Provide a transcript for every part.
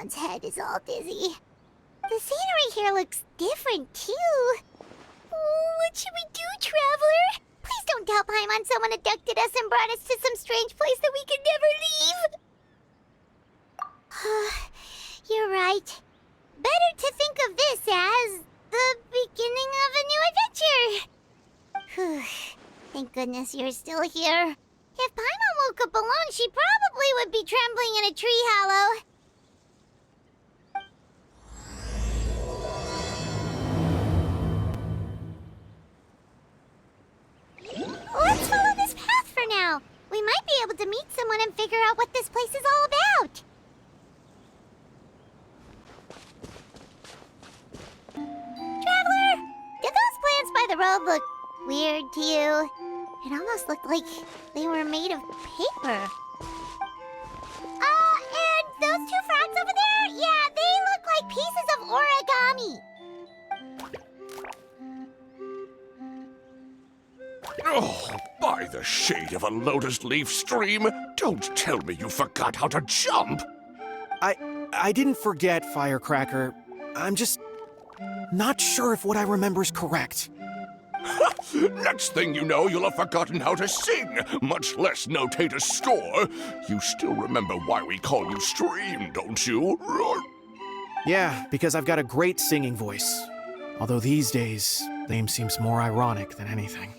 Paimon's head is all dizzy. The scenery here looks different, too. What should we do, Traveler? Please don't tell Paimon someone abducted us and brought us to some strange place that we could never leave. You're right. Better to think of this as the beginning of a new adventure. Thank goodness you're still here. If Paimon woke up alone, she probably would be trembling in a tree hollow. Let's follow this path for now. We might be able to meet someone and figure out what this place is all about. Traveler, did those plants by the road look weird to you? It almost looked like they were made of paper. And those two frogs over there? Yeah, they look like pieces of origami. Oh, by the shade of a lotus leaf stream, don't tell me you forgot how to jump! I didn't forget, Firecracker. I'm just not sure if what I remember is correct. Next thing you know, you'll have forgotten how to sing, much less notate a score. You still remember why we call you Stream, don't you? Yeah, because I've got a great singing voice. Although these days, name seems more ironic than anything.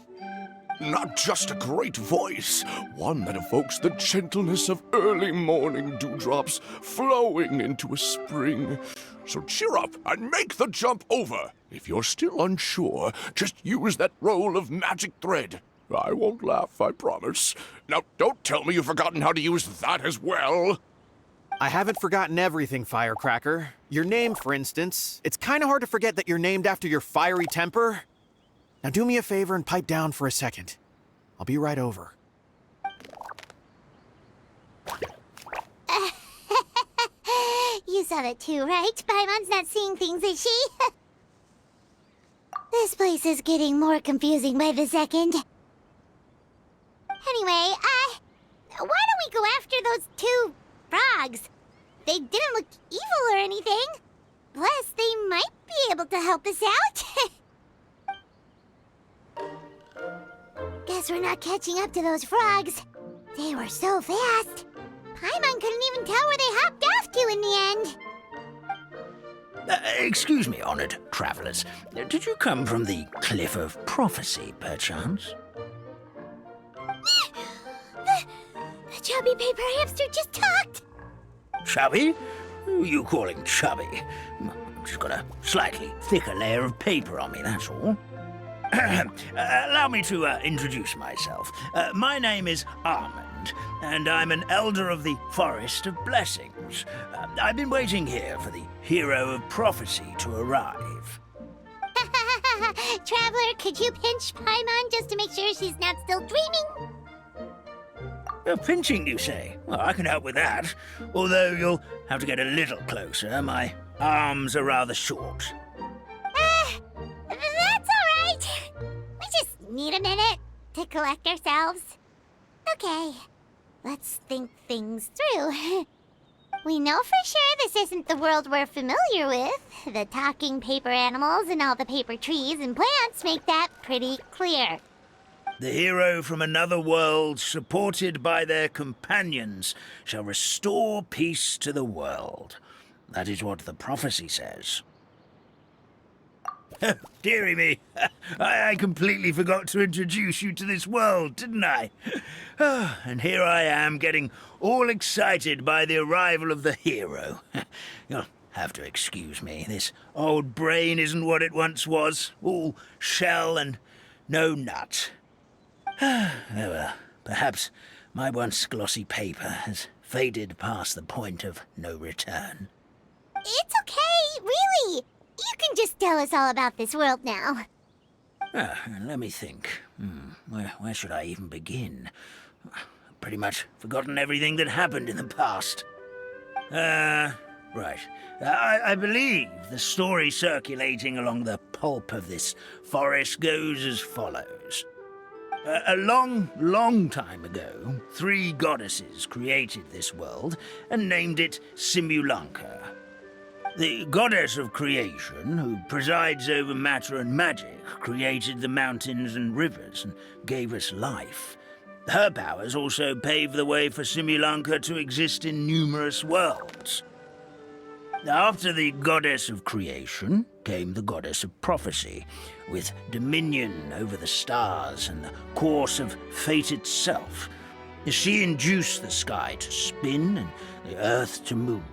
Not just a great voice, one that evokes the gentleness of early morning dewdrops flowing into a spring. So cheer up and make the jump over. If you're still unsure, just use that roll of magic thread. I won't laugh, I promise. Now, don't tell me you've forgotten how to use that as well. I haven't forgotten everything, Firecracker. Your name, for instance. It's kind of hard to forget that you're named after your fiery temper. Now do me a favor and pipe down for a second. I'll be right over. You saw that too, right? Paimon's not seeing things, is she? This place is getting more confusing by the second. Anyway, why don't we go after those two frogs? They didn't look evil or anything. Plus, they might be able to help us out. Guess we're not catching up to those frogs. They were so fast. Paimon couldn't even tell where they hopped off to in the end. Excuse me, honored travelers. Did you come from the Cliff of Prophecy, perchance? The chubby paper hamster just talked. Chubby? Who are you calling chubby? I've just got a slightly thicker layer of paper on me, that's all. Allow me to introduce myself. My name is Almond, and I'm an elder of the Forest of Blessings. I've been waiting here for the hero of prophecy to arrive. Traveler, could you pinch Paimon just to make sure she's not still dreaming? Pinching, you say? Well, I can help with that. Although you'll have to get a little closer. My arms are rather short. That's all right. We just need a minute to collect ourselves. Okay, let's think things through. We know for sure this isn't the world we're familiar with. The talking paper animals and all the paper trees and plants make that pretty clear. The hero from another world, supported by their companions, shall restore peace to the world. That is what the prophecy says. Dearie me, I completely forgot to introduce you to this world, didn't I? And here I am, getting all excited by the arrival of the hero. You'll have to excuse me. This old brain isn't what it once was, all shell and no nut. Oh well, perhaps my once glossy paper has faded past the point of no return. It's okay, really. You can just tell us all about this world now. Let me think. Where should I even begin? I've pretty much forgotten everything that happened in the past. Right. I believe the story circulating along the pulp of this forest goes as follows. A long, long time ago, 3 goddesses created this world and named it Simulanka. The goddess of creation, who presides over matter and magic, created the mountains and rivers and gave us life. Her powers also paved the way for Simulanka to exist in numerous worlds. After the goddess of creation came the goddess of prophecy, with dominion over the stars and the course of fate itself. She induced the sky to spin and the earth to move.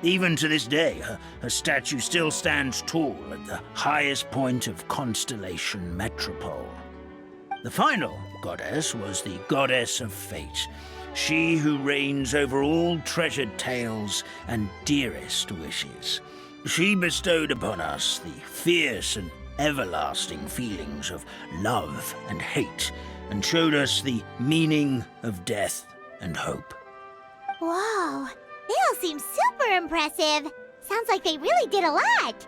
Even to this day, her statue still stands tall at the highest point of Constellation Metropole. The final goddess was the goddess of fate, she who reigns over all treasured tales and dearest wishes. She bestowed upon us the fierce and everlasting feelings of love and hate, and showed us the meaning of death and hope. Whoa, they all seem super impressive. Sounds like they really did a lot.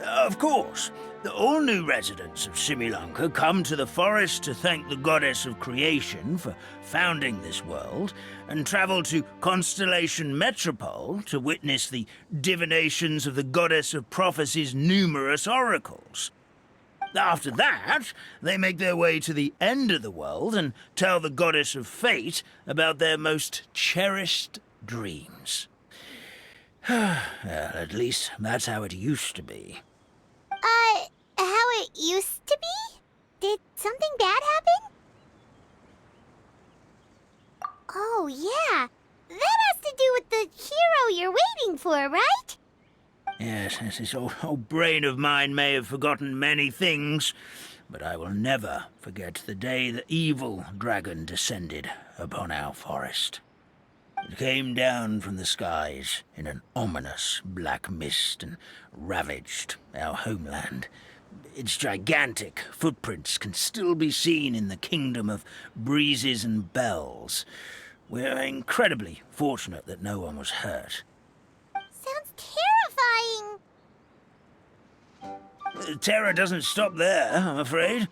Of course, all new residents of Simulanka come to the forest to thank the goddess of creation for founding this world, and travel to Constellation Metropole to witness the divinations of the goddess of prophecy's numerous oracles. After that, they make their way to the end of the world and tell the goddess of fate about their most cherished dreams. Well, at least that's how it used to be. How it used to be? Did something bad happen? Oh, yeah. That has to do with the hero you're waiting for, right? Yes, this old brain of mine may have forgotten many things, but I will never forget the day the evil dragon descended upon our forest. It came down from the skies in an ominous black mist and ravaged our homeland. Its gigantic footprints can still be seen in the kingdom of breezes and bells. We're incredibly fortunate that no one was hurt. Sounds terrifying. The terror doesn't stop there, I'm afraid.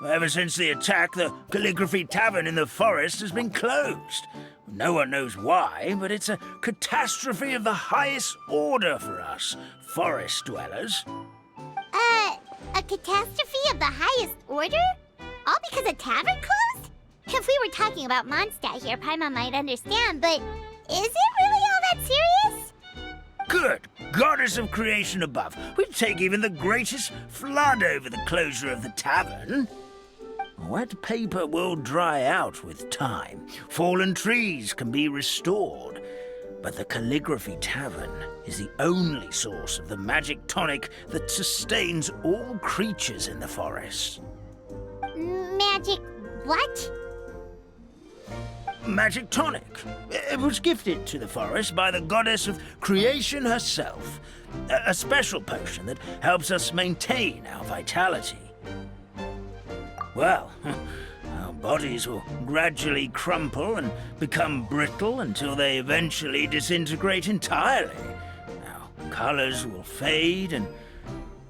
Ever since the attack, the Calligraphy Tavern in the forest has been closed. No one knows why, but it's a catastrophe of the highest order for us, forest dwellers. A catastrophe of the highest order? All because a tavern closed? If we were talking about Mondstadt here, Paimon might understand, but is it really all that serious? Good goddess of creation above. We'd take even the greatest flood over the closure of the tavern. Wet paper will dry out with time. Fallen trees can be restored. But the Calligraphy Tavern is the only source of the magic tonic that sustains all creatures in the forest. Magic what? Magic tonic. It was gifted to the forest by the goddess of creation herself. A special potion that helps us maintain our vitality. Well, our bodies will gradually crumple and become brittle until they eventually disintegrate entirely. Our colors will fade and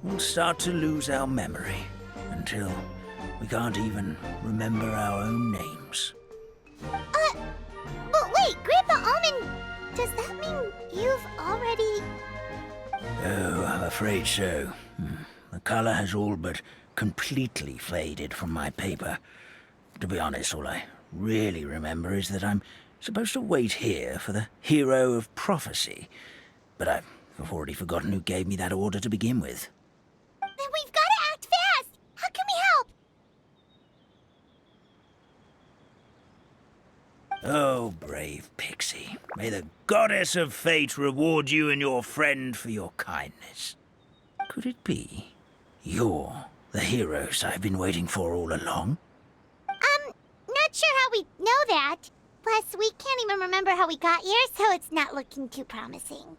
we'll start to lose our memory until we can't even remember our own names. But wait, Grandpa Almond, does that mean you've already... Oh, I'm afraid so. The color has all but completely faded from my paper. To be honest, all I really remember is that I'm supposed to wait here for the hero of prophecy. But I've already forgotten who gave me that order to begin with. Then we've got to act fast! How can we help? Oh, brave Pixie. May the goddess of fate reward you and your friend for your kindness. Could it be you're the heroes I've been waiting for all along? Not sure how we know that. Plus, we can't even remember how we got here, so it's not looking too promising.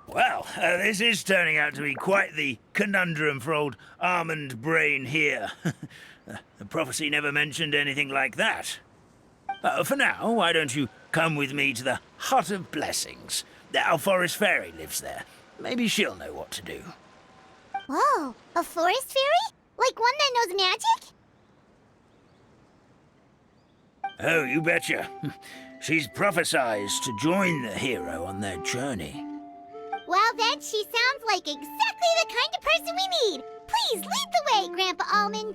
Well, this is turning out to be quite the conundrum for old Almond Brain here. The prophecy never mentioned anything like that. For now, why don't you come with me to the Hut of Blessings? Our forest fairy lives there. Maybe she'll know what to do. Whoa, a forest fairy? Like one that knows magic? Oh, you betcha. She's prophesized to join the hero on their journey. Well, then, she sounds like exactly the kind of person we need. Please lead the way, Grandpa Almond.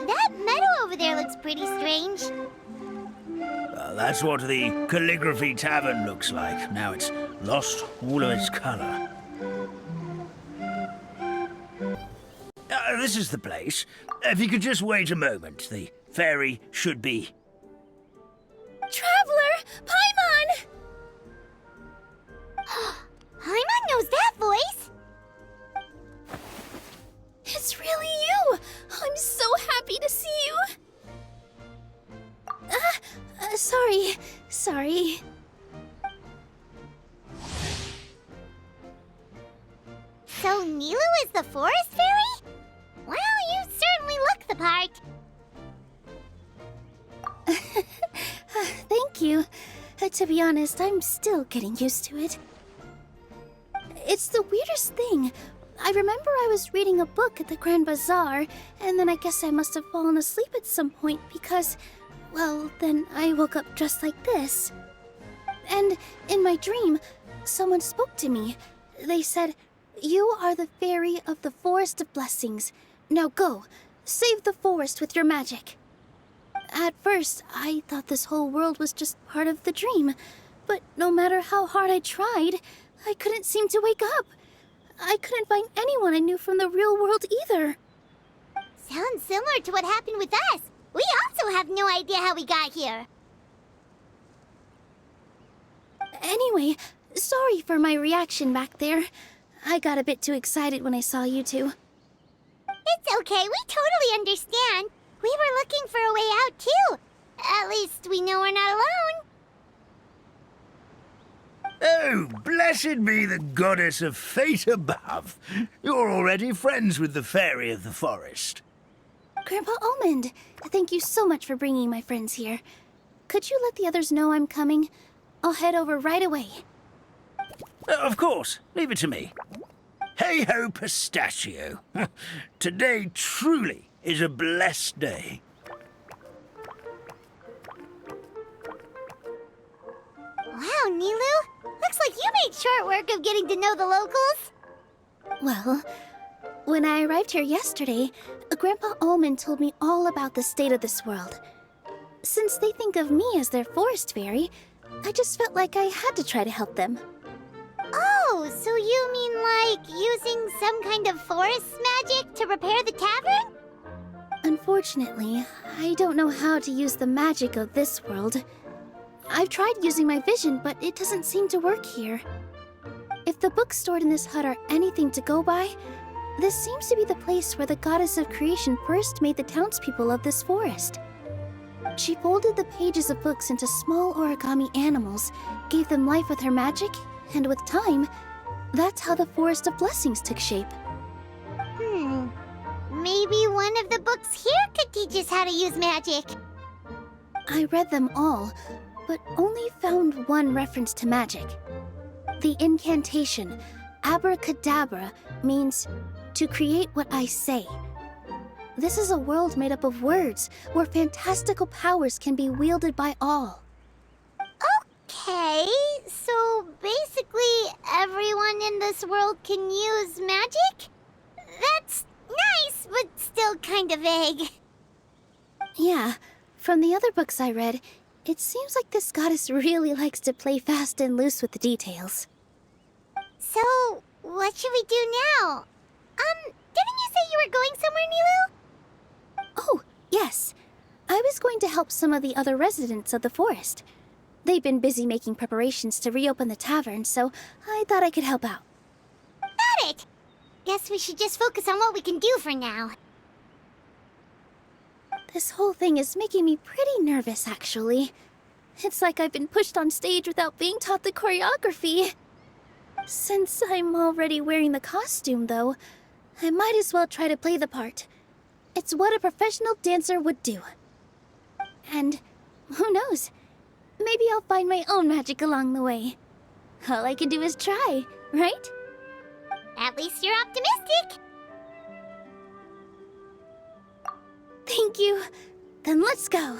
That meadow over there looks pretty strange. That's what the Calligraphy Tavern looks like. Now it's lost all of its color. This is the place. If you could just wait a moment, the fairy should be... Traveler! Paimon! Paimon knows that voice! It's really you! I'm so happy to see you! Sorry. So Nilu is the forest fairy? Well, you certainly look the part. Thank you. To be honest, I'm still getting used to it. It's the weirdest thing. I remember I was reading a book at the Grand Bazaar, and then I guess I must have fallen asleep at some point because, well, then I woke up dressed like this. And in my dream, someone spoke to me. They said, "You are the fairy of the Forest of Blessings. Now go, save the forest with your magic." At first, I thought this whole world was just part of the dream, but no matter how hard I tried, I couldn't seem to wake up. I couldn't find anyone I knew from the real world either. Sounds similar to what happened with us. We also have no idea how we got here. Anyway, sorry for my reaction back there. I got a bit too excited when I saw you two. It's okay, we totally understand. We were looking for a way out, too. At least we know we're not alone. Oh, blessed be the goddess of fate above. You're already friends with the fairy of the forest. Grandpa Almond, thank you so much for bringing my friends here. Could you let the others know I'm coming? I'll head over right away. Of course, leave it to me. Hey-ho, pistachio. Today truly is a blessed day. Wow, Nilu. Looks like you made short work of getting to know the locals. Well, when I arrived here yesterday, Grandpa Almond told me all about the state of this world. Since they think of me as their forest fairy, I just felt like I had to try to help them. Oh, so you mean like using some kind of forest magic to repair the tavern? Unfortunately, I don't know how to use the magic of this world. I've tried using my vision, but it doesn't seem to work here. If the books stored in this hut are anything to go by, this seems to be the place where the goddess of creation first made the townspeople of this forest. She folded the pages of books into small origami animals, gave them life with her magic, and with time, that's how the Forest of Blessings took shape. Maybe one of the books here could teach us how to use magic. I read them all, but only found one reference to magic. The incantation, abracadabra, means to create what I say. This is a world made up of words, where fantastical powers can be wielded by all. Okay, so basically everyone in this world can use magic? That's nice, but still kind of vague. Yeah, from the other books I read, it seems like this goddess really likes to play fast and loose with the details. So, what should we do now? Didn't you say you were going somewhere, Nilu? Oh, yes. I was going to help some of the other residents of the forest. They've been busy making preparations to reopen the tavern, so I thought I could help out. Got it! Guess we should just focus on what we can do for now. This whole thing is making me pretty nervous, actually. It's like I've been pushed on stage without being taught the choreography. Since I'm already wearing the costume, though, I might as well try to play the part. It's what a professional dancer would do. And who knows? Maybe I'll find my own magic along the way. All I can do is try, right? At least you're optimistic. Thank you. Then let's go.